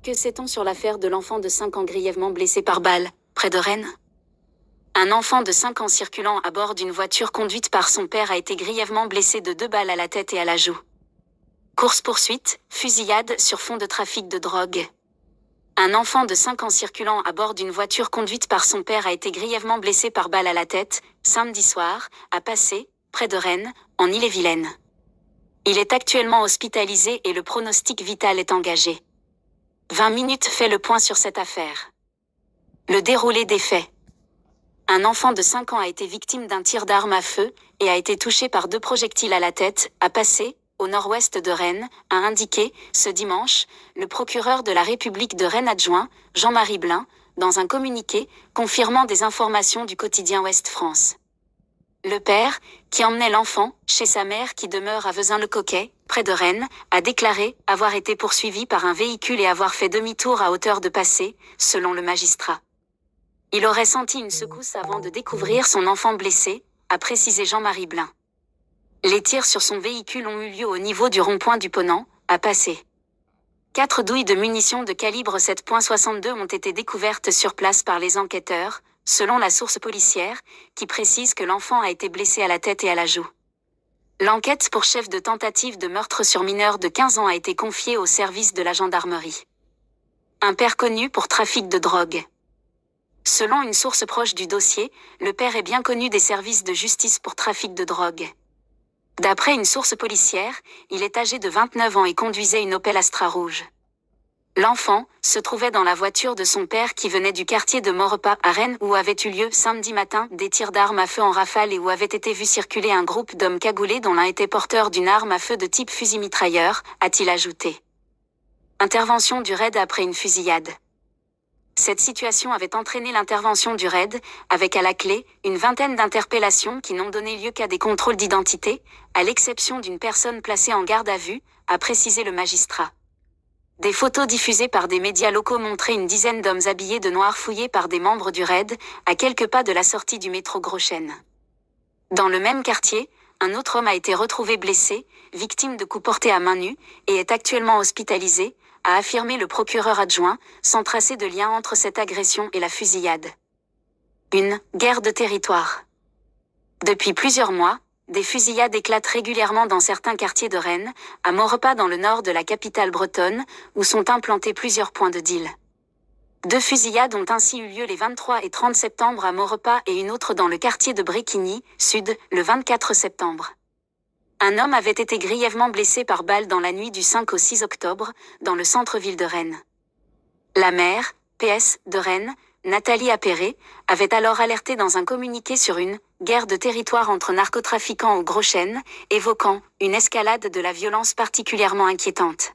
Que sait-on sur l'affaire de l'enfant de 5 ans grièvement blessé par balle, près de Rennes? Un enfant de 5 ans circulant à bord d'une voiture conduite par son père a été grièvement blessé de 2 balles à la tête et à la joue. Course-poursuite, fusillade sur fond de trafic de drogue. Un enfant de 5 ans circulant à bord d'une voiture conduite par son père a été grièvement blessé par balle à la tête, samedi soir, à Passé, près de Rennes, en Ille-et-Vilaine. Il est actuellement hospitalisé et le pronostic vital est engagé. 20 minutes fait le point sur cette affaire. Le déroulé des faits. Un enfant de 5 ans a été victime d'un tir d'arme à feu et a été touché par 2 projectiles à la tête, à Passé, au nord-ouest de Rennes, a indiqué, ce dimanche, le procureur de la République de Rennes adjoint, Jean-Marie Blin, dans un communiqué, confirmant des informations du quotidien Ouest France. Le père, qui emmenait l'enfant, chez sa mère qui demeure à Vezin-le-Coquet, près de Rennes, a déclaré avoir été poursuivi par un véhicule et avoir fait demi-tour à hauteur de Passé, selon le magistrat. Il aurait senti une secousse avant de découvrir son enfant blessé, a précisé Jean-Marie Blin. Les tirs sur son véhicule ont eu lieu au niveau du rond-point du Ponant, à Passé. 4 douilles de munitions de calibre 7.62 ont été découvertes sur place par les enquêteurs, selon la source policière, qui précise que l'enfant a été blessé à la tête et à la joue. L'enquête pour chef de tentative de meurtre sur mineur de 15 ans a été confiée au service de la gendarmerie. Un père connu pour trafic de drogue. Selon une source proche du dossier, le père est bien connu des services de justice pour trafic de drogue. D'après une source policière, il est âgé de 29 ans et conduisait une Opel Astra rouge. L'enfant se trouvait dans la voiture de son père qui venait du quartier de Maurepas à Rennes où avaient eu lieu samedi matin des tirs d'armes à feu en rafale et où avait été vu circuler un groupe d'hommes cagoulés dont l'un était porteur d'une arme à feu de type fusil-mitrailleur, a-t-il ajouté. Intervention du raid après une fusillade. Cette situation avait entraîné l'intervention du raid, avec à la clé, une vingtaine d'interpellations qui n'ont donné lieu qu'à des contrôles d'identité, à l'exception d'une personne placée en garde à vue, a précisé le magistrat. Des photos diffusées par des médias locaux montraient une dizaine d'hommes habillés de noir fouillés par des membres du raid, à quelques pas de la sortie du métro Gros-Chêne. Dans le même quartier, un autre homme a été retrouvé blessé, victime de coups portés à main nue, et est actuellement hospitalisé, a affirmé le procureur adjoint, sans tracer de lien entre cette agression et la fusillade. Une guerre de territoire. Depuis plusieurs mois, des fusillades éclatent régulièrement dans certains quartiers de Rennes, à Maurepas dans le nord de la capitale bretonne, où sont implantés plusieurs points de deal. 2 fusillades ont ainsi eu lieu les 23 et 30 septembre à Maurepas et une autre dans le quartier de Bréquigny, sud, le 24 septembre. Un homme avait été grièvement blessé par balle dans la nuit du 5 au 6 octobre, dans le centre-ville de Rennes. La maire, PS, de Rennes, Nathalie Appéré, avait alors alerté dans un communiqué sur une « guerre de territoire entre narcotrafiquants au Gros-Chêne », évoquant « une escalade de la violence particulièrement inquiétante ».